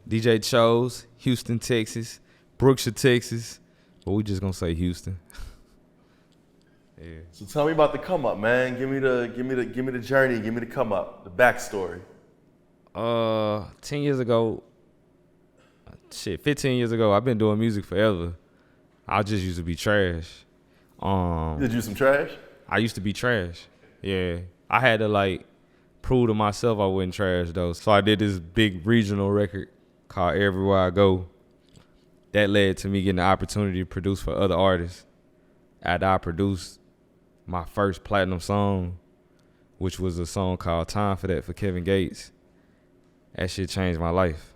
DJ Chose, Houston, Texas, Brookshire, Texas. But we just gonna say Houston. Yeah. So tell me about the come up, man. Give me the journey. Give me the come up, the backstory. 10 years ago, 15 years ago, I've been doing music forever. I just used to be trash. Did you some trash? I used to be trash. Yeah. I had to like prove to myself I wasn't trash though. So I did this big regional record called Everywhere I Go. That led to me getting the opportunity to produce for other artists. After I produced my first platinum song, which was a song called Time for That for Kevin Gates, that shit changed my life.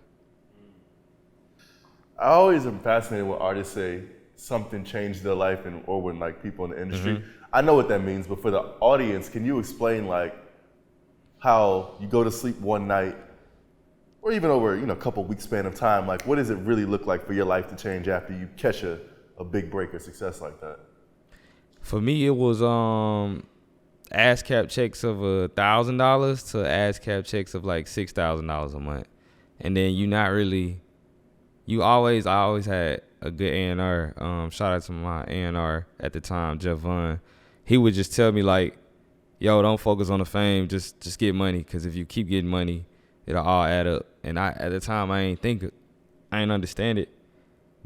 I always am fascinated when artists say something changed their life or when like people in the industry. Mm-hmm. I know what that means, but for the audience, can you explain like how you go to sleep one night or even over, a couple weeks span of time, like what does it really look like for your life to change after you catch a big break or success like that? For me, it was ASCAP checks of $1,000 to ASCAP checks of like $6,000 a month. And then I always had a good A&R. Shout out to my A&R at the time, Jeff Vaughn. He would just tell me like, yo, don't focus on the fame, just get money. Because if you keep getting money, it'll all add up. And at the time, I ain't understand it.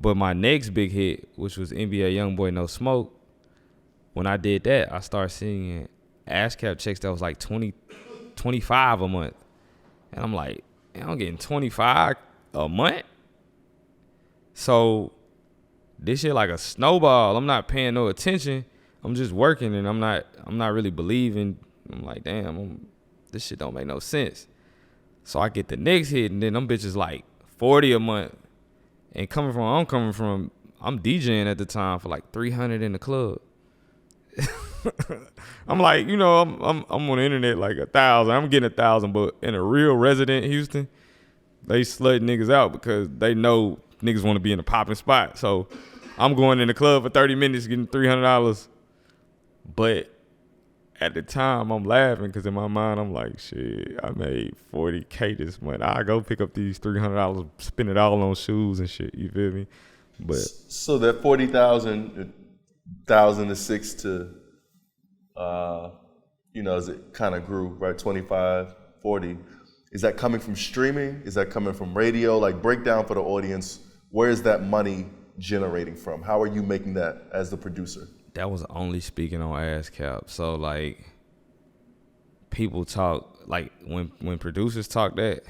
But my next big hit, which was NBA Youngboy No Smoke, when I did that, I started seeing ASCAP checks that was like 25 a month. And I'm like, man, I'm getting 25 a month? So this shit like a snowball. I'm not paying no attention. I'm just working and I'm not really believing. I'm like, damn, this shit don't make no sense. So I get the next hit and then them bitches like 40 a month. And I'm DJing at the time for like 300 in the club. I'm like, I'm on the internet like 1,000. I'm getting 1,000, but in a real resident Houston, they slut niggas out because they know niggas want to be in a popping spot. So I'm going in the club for 30 minutes getting $300. But at the time, I'm laughing because in my mind, I'm like, shit, I made $40K this month. I go pick up these $300, spend it all on shoes and shit. You feel me? But so that 40,000, 1,000 to 6 to, as it kind of grew, right? 25, 40. Is that coming from streaming? Is that coming from radio? Like, break down for the audience, where is that money generating from? How are you making that as the producer? That was only speaking on ASCAP. So, like, people talk, like, when producers talk that,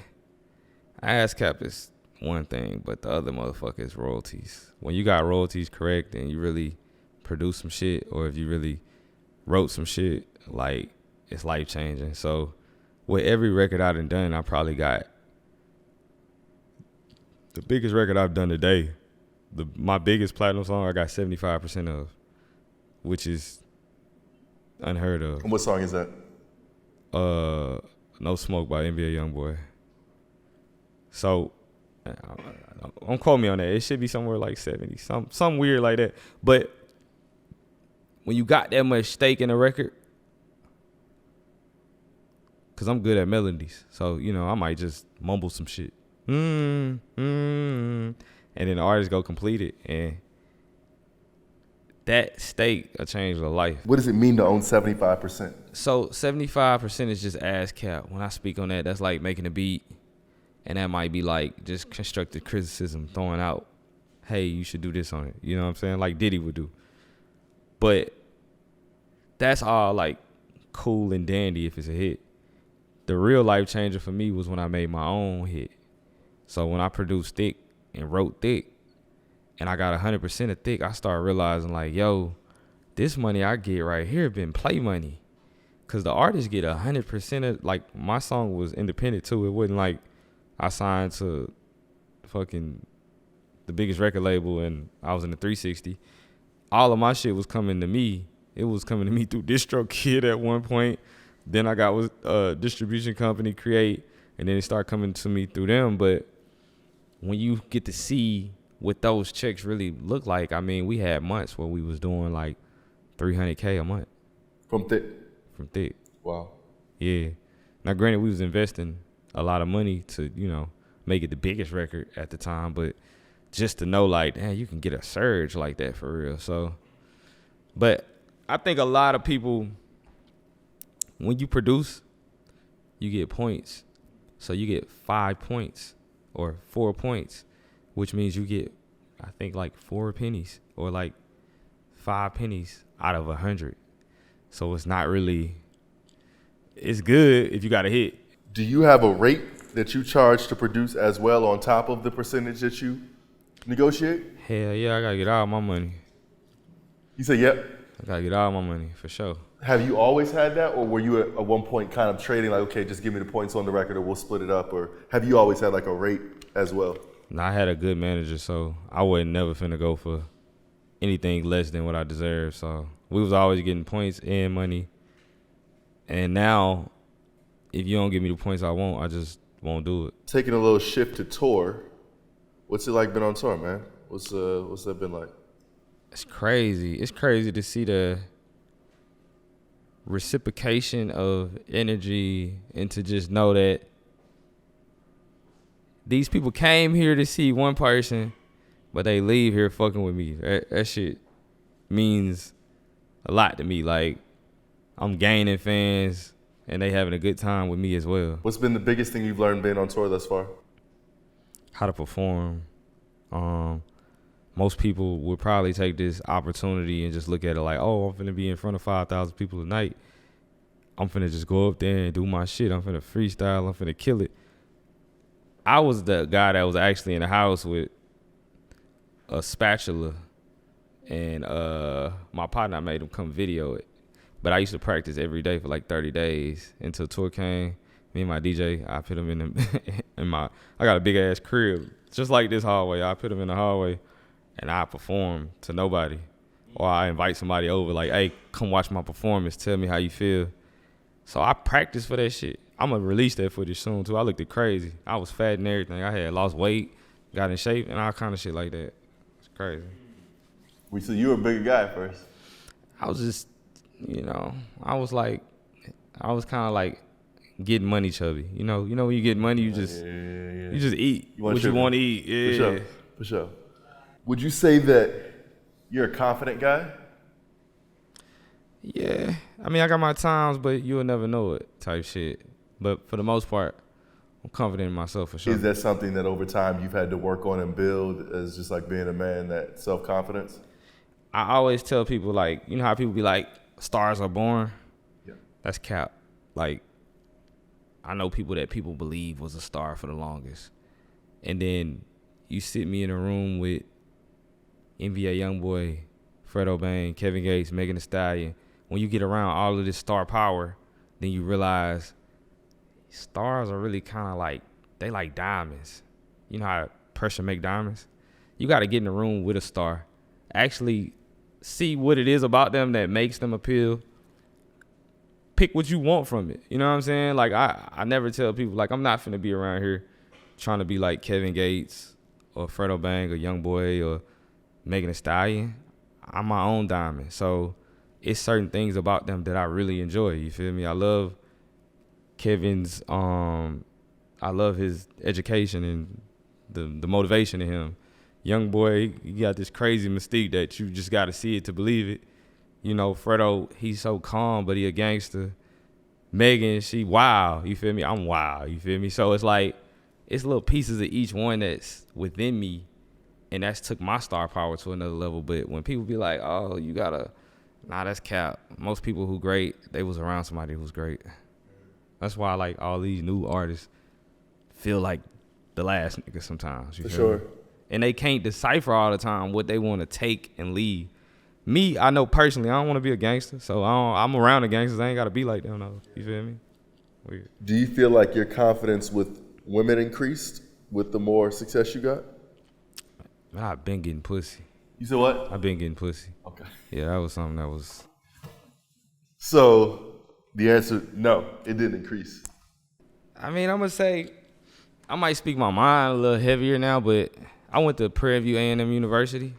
ASCAP is one thing, but the other motherfucker is royalties. When you got royalties correct and you really produce some shit, or if you really wrote some shit, like, it's life-changing. So, with every record I done, I probably got the biggest record I've done today. My biggest platinum song I got 75% of, which is unheard of. And what song is that? No Smoke by NBA Youngboy. So, don't quote me on that. It should be somewhere like 70, some weird like that. But when you got that much stake in a record, because I'm good at melodies. So, I might just mumble some shit. And then the artist go complete it. And that stake will change their life. What does it mean to own 75%? So 75% is just ASCAP. When I speak on that, that's like making a beat. And that might be like just constructive criticism, throwing out, hey, you should do this on it. You know what I'm saying? Like Diddy would do. But that's all like cool and dandy if it's a hit. The real life changer for me was when I made my own hit. So when I produced Thick and wrote Thick, and I got 100% of Thick, I started realizing like, yo, this money I get right here been play money. Because the artists get 100% of, like, my song was independent too. It wasn't like I signed to fucking the biggest record label and I was in the 360. All of my shit was coming to me. It was coming to me through DistroKid at one point. Then I got with a distribution company, Create, and then it started coming to me through them. But when you get to see what those checks really look like, I mean, we had months where we was doing like $300K a month. From Thick? From Thick. Wow. Yeah. Now, granted, we was investing a lot of money to, make it the biggest record at the time, but just to know like, damn, you can get a surge like that for real. So, but I think a lot of people, when you produce, you get points. So you get 5 points or 4 points, which means you get, I think, like 4 pennies or like 5 pennies out of 100. So it's not really, it's good if you got a hit. Do you have a rate that you charge to produce as well on top of the percentage that you negotiate? Hell yeah, I gotta get all my money. You say, yep. I gotta get all my money for sure. Have you always had that, or were you at one point kind of trading like, okay, just give me the points on the record or we'll split it up, or have you always had like a rate as well? Now, I had a good manager, so I wasn't never finna go for anything less than what I deserved. So we was always getting points and money. And now, if you don't give me the points I want, I just won't do it. Taking a little shift to tour, what's it like been on tour, man? What's that been like? It's crazy. It's crazy to see the reciprocation of energy and to just know that these people came here to see one person, but they leave here fucking with me. That shit means a lot to me. Like, I'm gaining fans and they having a good time with me as well. What's been the biggest thing you've learned being on tour thus far? How to perform. Most people would probably take this opportunity and just look at it like, oh, I'm finna be in front of 5,000 people tonight. I'm finna just go up there and do my shit. I'm finna freestyle. I'm finna kill it. I was the guy that was actually in the house with a spatula, and my partner made him come video it. But I used to practice every day for like 30 days until tour came. Me and my DJ, I put him I got a big ass crib, just like this hallway. I put him in the hallway, and I perform to nobody. Or I invite somebody over, like, hey, come watch my performance. Tell me how you feel. So I practiced for that shit. I'm going to release that footage soon, too. I looked crazy. I was fat and everything. I had lost weight, got in shape, and all kind of shit like that. It's crazy. So you were a bigger guy at first? I was just, I was kind of like getting money chubby. You know when you get money, you just eat what you want to eat. Yeah. For sure. Would you say that you're a confident guy? Yeah. I mean, I got my times, but you'll never know it type shit. But for the most part, I'm confident in myself for sure. Is that something that over time you've had to work on and build as just like being a man, that self-confidence? I always tell people, like, you know how people be like, stars are born? Yeah. That's cap. Like, I know people that people believe was a star for the longest. And then you sit me in a room with NBA Youngboy, Fredo Bang, Kevin Gates, Megan Thee Stallion. When you get around all of this star power, then you realize stars are really kind of like, they like diamonds. You know how pressure make diamonds? You got to get in the room with a star. Actually see what it is about them that makes them appeal. Pick what you want from it. You know what I'm saying? Like, I never tell people, like, I'm not finna be around here trying to be like Kevin Gates or Fredo Bang or Youngboy or Megan Thee Stallion. I'm my own diamond. So it's certain things about them that I really enjoy. You feel me? I love Kevin's, I love his education and the motivation in him. Youngboy, he got this crazy mystique that you just got to see it to believe it. You know, Fredo, he's so calm, but he a gangster. Megan, she wild. You feel me? I'm wild. You feel me? So it's like, it's little pieces of each one that's within me, and that's took my star power to another level. But when people be like, oh, you gotta, nah, that's cap. Most people who great, they was around somebody who's great. That's why, like, all these new artists feel like the last nigga sometimes. For sure. Me? And they can't decipher all the time what they want to take and leave. Me, I know personally, I don't want to be a gangster, so I'm around the gangsters. I ain't got to be like them, though. You feel me? Weird. Do you feel like your confidence with women increased with the more success you got? Man, I've been getting pussy. You said what? I've been getting pussy. Okay. Yeah, that was something that was... So the answer, no, it didn't increase. I mean, I'm going to say, I might speak my mind a little heavier now, but I went to Prairie View A&M University,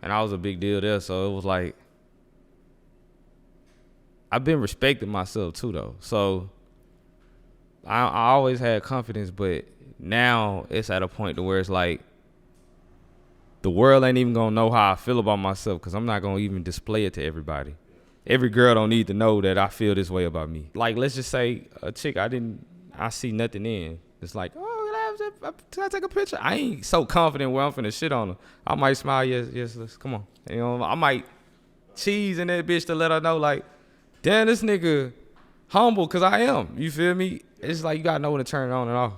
and I was a big deal there, so it was like, I've been respecting myself too, though. So I always had confidence, but now it's at a point to where it's like the world ain't even gonna know how I feel about myself because I'm not gonna even display it to everybody. Every girl don't need to know that I feel this way about me. Like, let's just say a chick I see nothing in. It's like, oh, can I take a picture? I ain't so confident where I'm finna shit on her. I might smile, yes, let's come on. You know, I might cheese in that bitch to let her know, like, damn, this nigga humble, cause I am. You feel me? It's like you gotta know when to turn it on and off.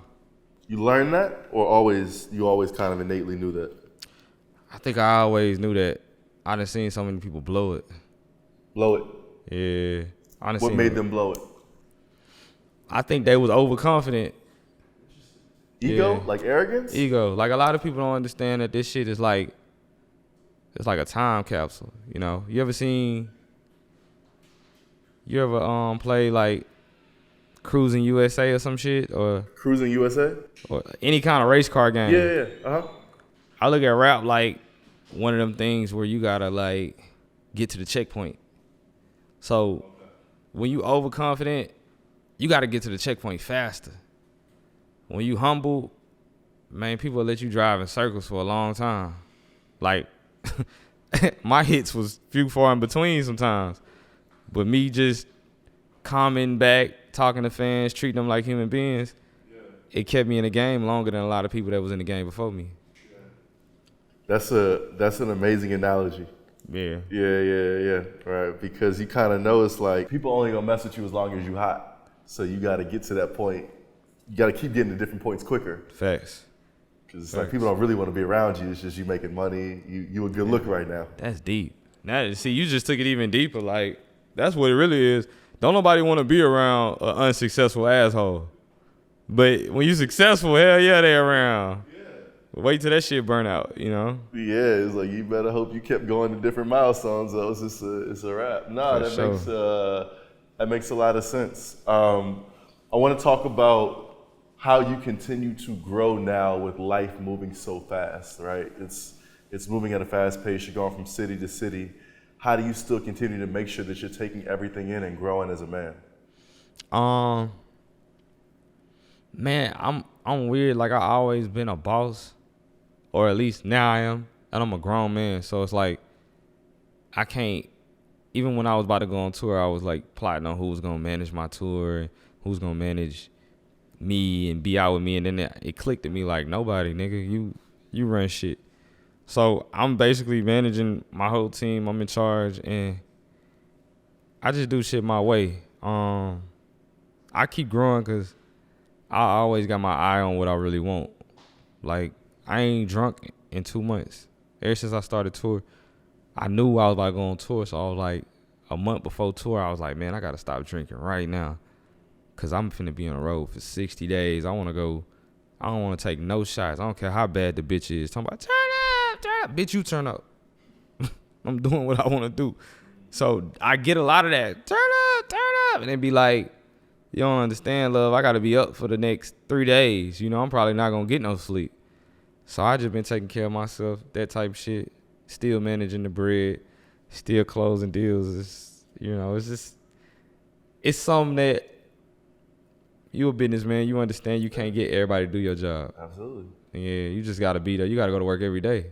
You learned that, or you always kind of innately knew that? I think I always knew that. I done seen so many people blow it. Blow it? Yeah. What made them blow it? I think they was overconfident. Ego? Yeah. Like arrogance? Ego. Like, a lot of people don't understand that this shit is like, it's like a time capsule, you know? You ever play like Cruising USA or some shit? Or Cruising USA? Or any kind of race car game. Yeah. Uh-huh. I look at rap like one of them things where you gotta like get to the checkpoint. So when you overconfident, you gotta get to the checkpoint faster. When you humble, man, people will let you drive in circles for a long time. Like, my hits was few far in between sometimes. But me just calming back, talking to fans, treating them like human beings, it kept me in the game longer than a lot of people that was in the game before me. That's an amazing analogy. Yeah. Yeah. Right. Because you kind of know it's like people only gonna mess with you as long as you hot. So you got to get to that point. You got to keep getting to different points quicker. Facts. Because it's like people don't really want to be around you. It's just you making money. You a good look right now. That's deep. Now, see, you just took it even deeper. Like, that's what it really is. Don't nobody want to be around an unsuccessful asshole. But when you successful, hell yeah, they around. Wait till that shit burn out, you know? Yeah, it's like you better hope you kept going to different milestones, though. It's a wrap. Nah, that makes a lot of sense. I want to talk about how you continue to grow now with life moving so fast, right? It's moving at a fast pace. You're going from city to city. How do you still continue to make sure that you're taking everything in and growing as a man? Man, I'm weird. Like, I always been a boss. Or at least now I am, and I'm a grown man. So it's like, I can't, even when I was about to go on tour, I was like plotting on who was going to manage my tour, and who's going to manage me and be out with me. And then it clicked at me like, nobody, nigga, you run shit. So I'm basically managing my whole team. I'm in charge, and I just do shit my way. I keep growing because I always got my eye on what I really want. Like, I ain't drunk in 2 months. Ever since I started tour, I knew I was about to go on tour. So I was like, a month before tour, I was like, man, I got to stop drinking right now. Because I'm finna be on the road for 60 days. I want to go. I don't want to take no shots. I don't care how bad the bitch is. Talking about, turn up. Bitch, you turn up. I'm doing what I want to do. So I get a lot of that. Turn up. And then be like, you don't understand, love. I got to be up for the next 3 days. You know, I'm probably not going to get no sleep. So I just been taking care of myself, that type of shit. Still managing the bread, still closing deals. It's something that you a businessman. You understand you can't get everybody to do your job. Absolutely. Yeah, you just got to be there. You got to go to work every day.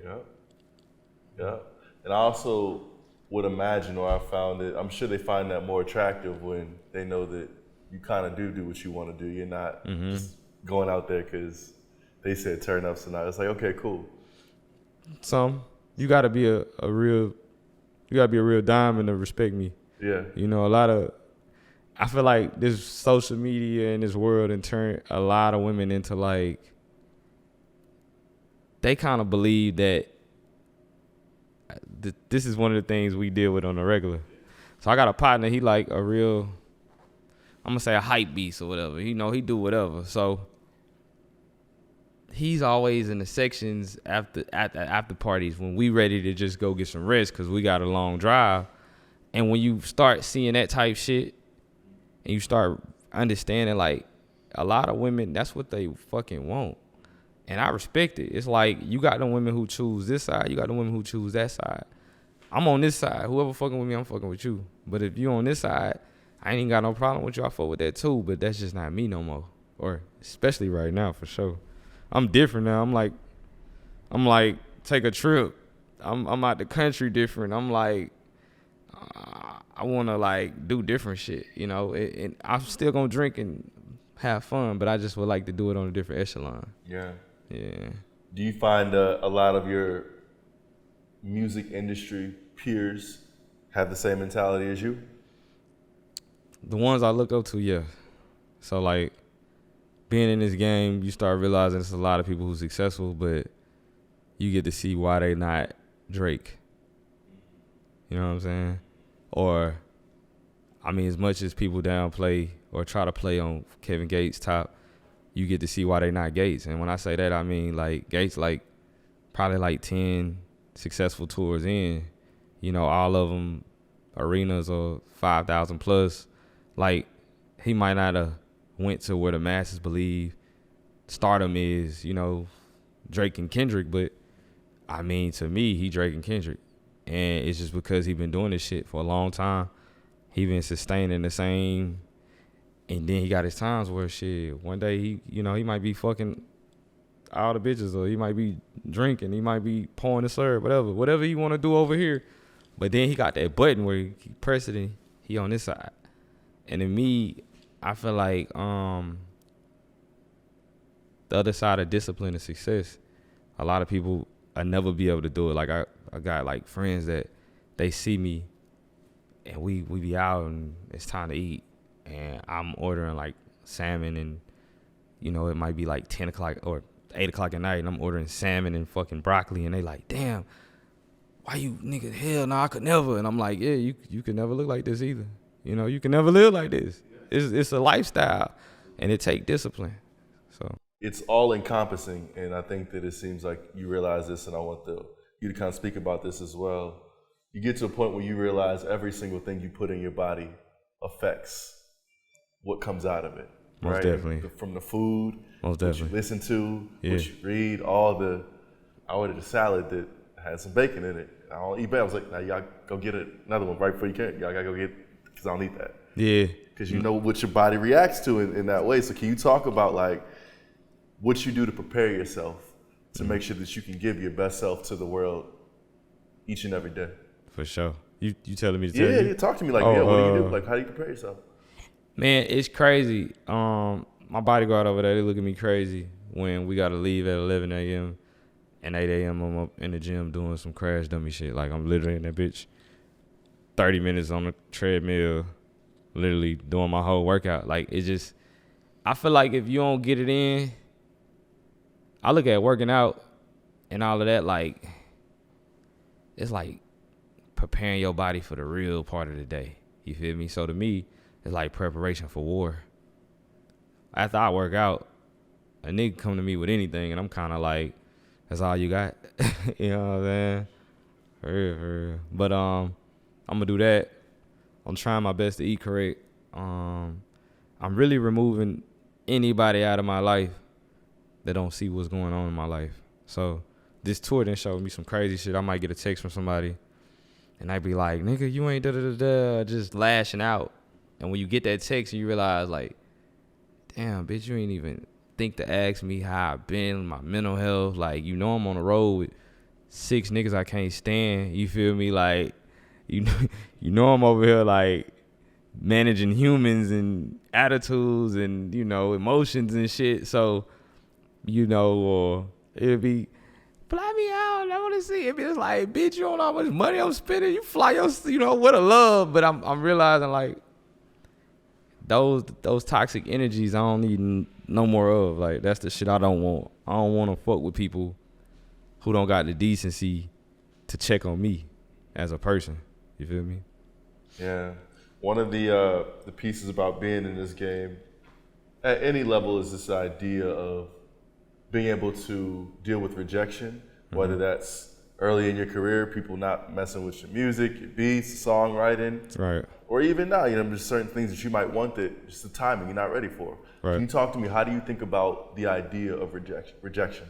Yeah. And I also would imagine, or I found it, I'm sure they find that more attractive when they know that you kind of do what you want to do. You're not just going out there because they said turn up, so now it's like, okay, cool. You gotta be a real diamond to respect me. Yeah. You know, I feel like this social media and this world and turned a lot of women into like, they kind of believe that this is one of the things we deal with on the regular. So I got a partner, he like a real, I'm gonna say a hype beast or whatever. You know, he do whatever. So he's always in the sections after parties when we ready to just go get some rest because we got a long drive. And when you start seeing that type shit and you start understanding, like, a lot of women, that's what they fucking want. And I respect it. It's like, you got them women who choose this side, you got them women who choose that side. I'm on this side. Whoever fucking with me, I'm fucking with you. But if you on this side, I ain't got no problem with you. I fuck with that too, but that's just not me no more. Or especially right now, for sure. I'm different now. I'm like take a trip. I'm out the country different. I'm like I want to like do different shit, you know. And I'm still gonna drink and have fun, but I just would like to do it on a different echelon. Yeah. Yeah. Do you find a lot of your music industry peers have the same mentality as you? The ones I look up to, yeah. So like being in this game, you start realizing there's a lot of people who's successful, but you get to see why they not Drake. You know what I'm saying? Or, I mean, as much as people downplay or try to play on Kevin Gates' top, you get to see why they not Gates. And when I say that, I mean like Gates, like probably like 10 successful tours in, you know, all of them arenas or 5,000 plus. Like he might not have went to where the masses believe stardom is, you know, Drake and Kendrick, but I mean, to me, he Drake and Kendrick. And it's just because he been doing this shit for a long time. He been sustaining the same. And then he got his times where shit, one day he might be fucking all the bitches, or he might be drinking, he might be pouring the syrup, whatever he want to do over here. But then he got that button where he press it and he on this side. And to me, I feel like the other side of discipline and success, a lot of people I never be able to do it. Like I got like friends that they see me and we be out and it's time to eat and I'm ordering like salmon and you know it might be like 10 o'clock or 8 o'clock at night and I'm ordering salmon and fucking broccoli and they like, damn, why you nigga, hell no, I could never. And I'm like, yeah, you can never look like this either. You know, you can never live like this. It's a lifestyle and it take discipline. So it's all encompassing, and I think that it seems like you realize this, and I want you to kind of speak about this as well. You get to a point where you realize every single thing you put in your body affects what comes out of it. Most right? definitely. From the food, most what definitely. you listen to, yeah. what you read, I ordered a salad that had some bacon in it. I don't eat bacon. I was like, nah, y'all go get another one right before you can. Y'all gotta go get, because I don't eat that. Yeah. Because you know what your body reacts to in that way. So can you talk about like what you do to prepare yourself to make sure that you can give your best self to the world each and every day? For sure. You telling me to tell you? Yeah, talk to me like, what do you do? Like, how do you prepare yourself? Man, it's crazy. My bodyguard over there, they look at me crazy when we got to leave at 11 a.m. and 8 a.m. I'm up in the gym doing some crash dummy shit. Like, I'm literally in that bitch 30 minutes on the treadmill, literally doing my whole workout. Like, it's just, I feel like if you don't get it in, I look at working out and all of that, like, it's like preparing your body for the real part of the day. You feel me? So to me, it's like preparation for war. After I work out, a nigga come to me with anything, and I'm kind of like, that's all you got? You know what I'm saying? For real. But I'm going to do that. I'm trying my best to eat correct. I'm really removing anybody out of my life that don't see what's going on in my life. So this tour done showed me some crazy shit. I might get a text from somebody, and I be like, nigga, you ain't da-da-da-da, just lashing out. And when you get that text, you realize, like, damn, bitch, you ain't even think to ask me how I've been, my mental health. Like, you know I'm on the road with 6 niggas I can't stand. You feel me? Like, you know I'm over here, like, managing humans and attitudes and, you know, emotions and shit. So, you know, or it'll be, fly me out, I want to see. It'll be just like, bitch, you don't know how much money I'm spending. You fly your, you know, with a love. But I'm realizing, like, those toxic energies I don't need no more of. Like, that's the shit I don't want. I don't want to fuck with people who don't got the decency to check on me as a person. You feel me? Yeah. One of the pieces about being in this game at any level is this idea of being able to deal with rejection, whether that's early in your career, people not messing with your music, your beats, songwriting, right? Or even now, you know, there's certain things that you might want that just the timing you're not ready for. Right. Can you talk to me? How do you think about the idea of rejection?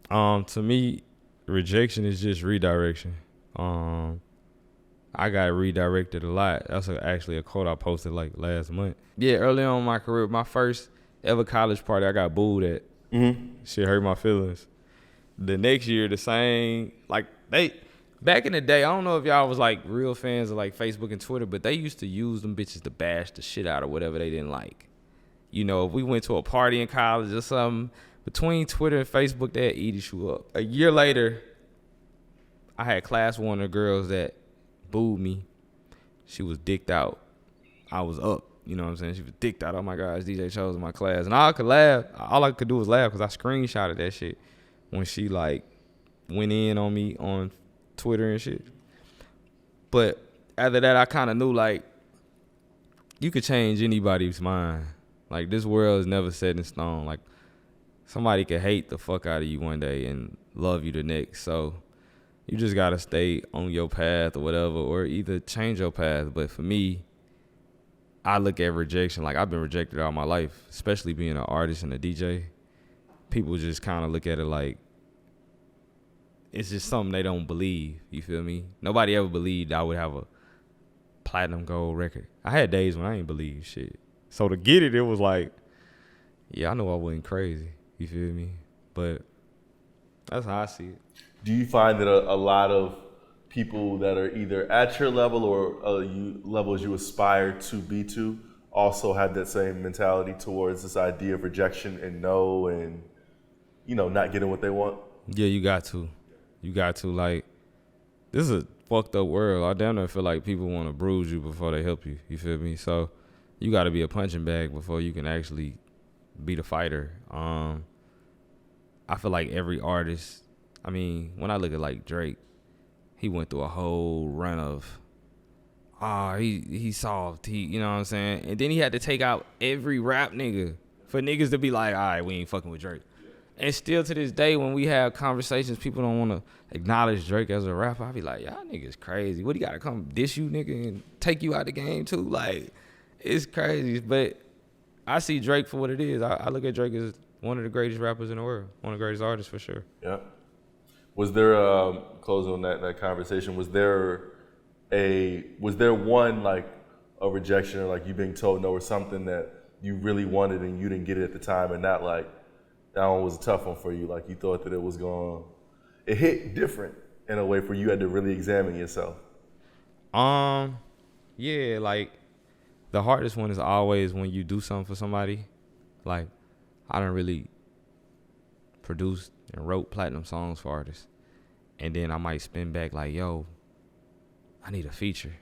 To me, rejection is just redirection. I got redirected a lot. That's actually a quote I posted like last month. Yeah, early on in my career, my first ever college party, I got booed at. Shit hurt my feelings. The next year, the same. Like back in the day, I don't know if y'all was like real fans of like Facebook and Twitter, but they used to use them bitches to bash the shit out of whatever they didn't like. You know, if we went to a party in college or something, between Twitter and Facebook, they'd eat you up. A year later, I had class one of the girls that booed me. She was dicked out. I was up. You know what I'm saying? She was dicked out. Oh my gosh, DJ chose in my class. And all I could do was laugh because I screenshotted that shit when she like went in on me on Twitter and shit. But after that, I kind of knew like you could change anybody's mind. Like this world is never set in stone. Like somebody could hate the fuck out of you one day and love you the next. So you just gotta stay on your path or whatever, or either change your path. But for me, I look at rejection like I've been rejected all my life, especially being an artist and a DJ. People just kind of look at it like it's just something they don't believe. You feel me? Nobody ever believed I would have a platinum gold record. I had days when I ain't believe shit. So to get it, it was like, yeah, I know I wasn't crazy. You feel me? But that's how I see it. Do you find that a lot of people that are either at your level or levels you aspire to be to also have that same mentality towards this idea of rejection and no and, you know, not getting what they want? Yeah, you got to. You got to. Like, this is a fucked up world. I damn near feel like people want to bruise you before they help you. You feel me? So you got to be a punching bag before you can actually be the fighter. I feel like every artist, I mean, when I look at like Drake, he went through a whole run of, he soft, you know what I'm saying? And then he had to take out every rap nigga for niggas to be like, all right, we ain't fucking with Drake. And still to this day, when we have conversations, people don't want to acknowledge Drake as a rapper. I be like, y'all niggas crazy. What, he got to come diss you, nigga, and take you out the game too? Like, it's crazy. But I see Drake for what it is. I look at Drake as one of the greatest rappers in the world, one of the greatest artists for sure. Yeah. Was there, closing on that conversation, was there one, like, a rejection or, like, you being told no or something that you really wanted and you didn't get it at the time, and not, like, that one was a tough one for you? Like, you thought that it was it hit different in a way for you had to really examine yourself? Yeah, like, the hardest one is always when you do something for somebody. Like, I done really produced and wrote platinum songs for artists. And then I might spin back like, yo, I need a feature.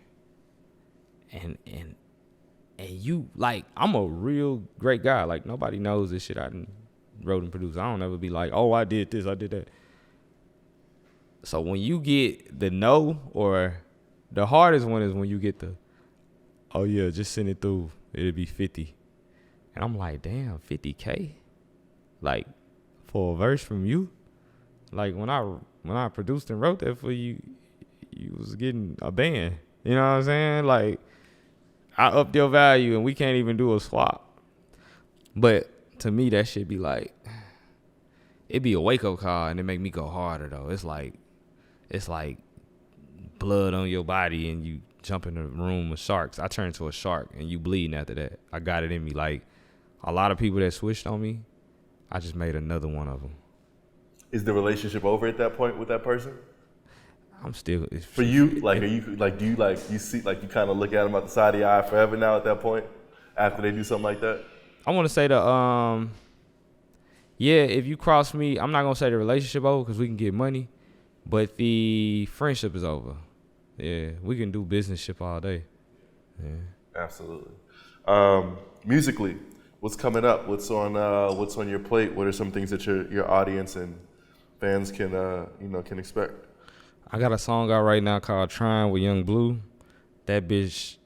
And you, like, I'm a real great guy. Like, nobody knows this shit I done wrote and produced. I don't ever be like, oh, I did this, I did that. So when you get the no, or the hardest one is when you get the, oh yeah, just send it through, it'll be 50. And I'm like, damn, 50K? Like, for a verse from you? Like, when I produced and wrote that for you, you was getting a band. You know what I'm saying? Like, I upped your value and we can't even do a swap. But to me, that shit be like, it be a wake-up call and it make me go harder, though. It's like blood on your body and you jump in a room with sharks. I turn into a shark and you bleeding after that. I got it in me. Like, a lot of people that switched on me, I just made another one of them. Is the relationship over at that point with that person? I'm still. For you, like, are you like, do you like, you see, like, you kind of look at them out the side of your eye forever now at that point after they do something like that? I want to say yeah, if you cross me, I'm not gonna say the relationship over because we can get money, but the friendship is over. Yeah, we can do business ship all day. Yeah, absolutely. Musically, what's coming up? What's on your plate? What are some things that your audience and fans can expect? I got a song out right now called "Trying" with Young Blue. That bitch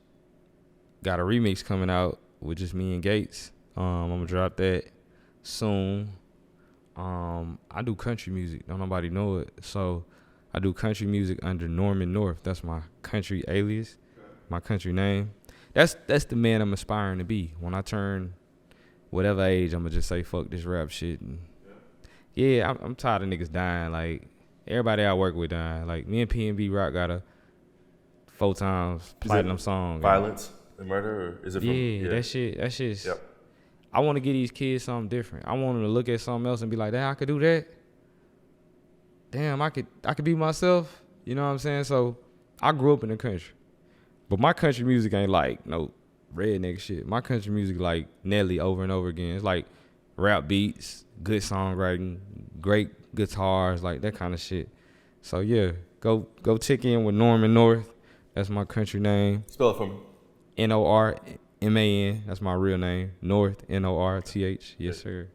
got a remix coming out with just me and Gates. I'm gonna drop that soon. I do country music. Don't nobody know it. So I do country music under Norman North. That's my country alias, my country name. That's the man I'm aspiring to be. When I turn whatever age, I'm gonna just say fuck this rap shit. And yeah, I'm tired of niggas dying. Like, everybody I work with dying. Like, me and PNB Rock got a 4 times platinum song. Violence and murder, or is it from? Yeah, that shit's. Yep. I want to give these kids something different. I want them to look at something else and be like, damn, I could do that. Damn, I could be myself. You know what I'm saying? So I grew up in the country. But my country music ain't like no redneck shit. My country music like Nelly over and over again. It's like rap beats, good songwriting, great guitars, like that kind of shit. So yeah, go check in with Norman North. That's my country name. Spell it for me. Norman. That's my real name. North, North. Yes, sir.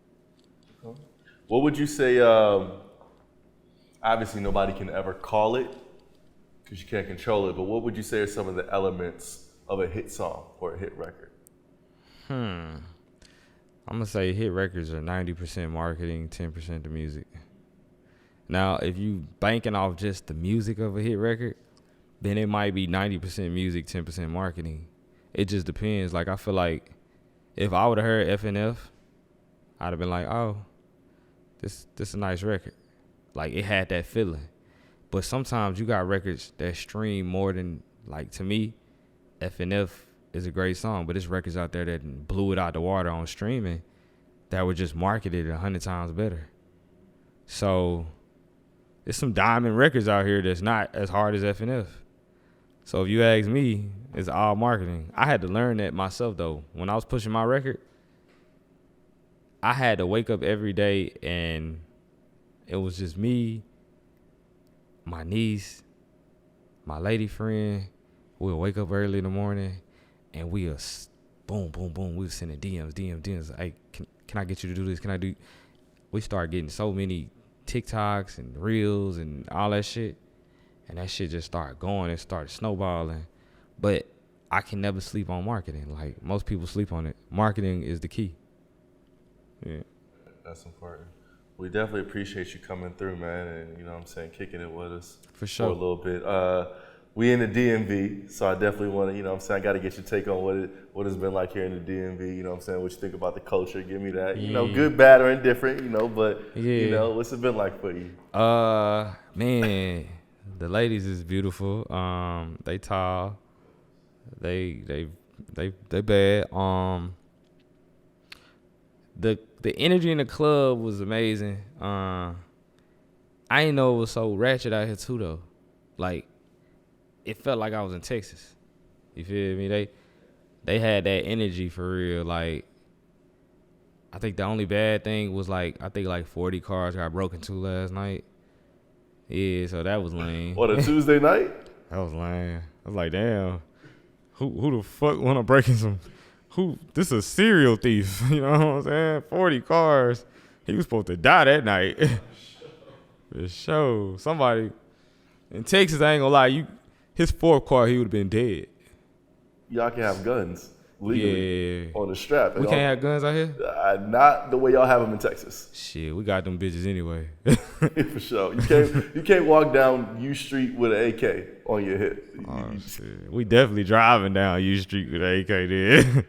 What would you say? Obviously, nobody can ever call it because you can't control it. But what would you say are some of the elements of a hit song or a hit record? I'm gonna say hit records are 90% marketing, 10% the music. Now, if you banking off just the music of a hit record, then it might be 90% music, 10% marketing. It just depends. Like, I feel like if I would have heard FNF, I'd have been like, oh, this a nice record. Like, it had that feeling. But sometimes you got records that stream more than, like, to me, FNF is a great song, but there's records out there that blew it out the water on streaming that were just marketed 100 times better. So there's some diamond records out here that's not as hard as FNF. So if you ask me, it's all marketing. I had to learn that myself, though. When I was pushing my record, I had to wake up every day and it was just me, my niece, my lady friend. We'll wake up early in the morning and we'll boom, boom, boom. We'll send DMs. Hey, can I get you to do this? Can I do? We start getting so many TikToks and Reels and all that shit. And that shit just started going. It started snowballing. But I can never sleep on marketing. Like, most people sleep on it. Marketing is the key. Yeah. That's important. We definitely appreciate you coming through, man, and, you know what I'm saying, kicking it with us. For sure. For a little bit. We in the DMV, so I definitely want to, you know what I'm saying, I got to get your take on what it's been like here in the DMV, you know what I'm saying, what you think about the culture, give me that, you know, good, bad, or indifferent, you know, but, you know, what's it been like for you? Man, the ladies is beautiful. They tall. They bad. The energy in the club was amazing. I didn't know it was so ratchet out here too, though. Like, it felt like I was in Texas. You feel me? They had that energy for real. Like, I think the only bad thing was like 40 cars got broken into last night. Yeah, so that was lame. What, a Tuesday night? That was lame. I was like, damn, who the fuck wanna break in some? This is a serial thief, you know what I'm saying? 40 cars. He was supposed to die that night. For sure. Somebody in Texas, I ain't gonna lie, his fourth car, he would have been dead. Y'all can have guns legally on the strap. We can't have guns out here? Not the way y'all have them in Texas. Shit, we got them bitches anyway. For sure. You can't walk down U Street with an AK on your hip. Oh, shit. We definitely driving down U Street with an AK there.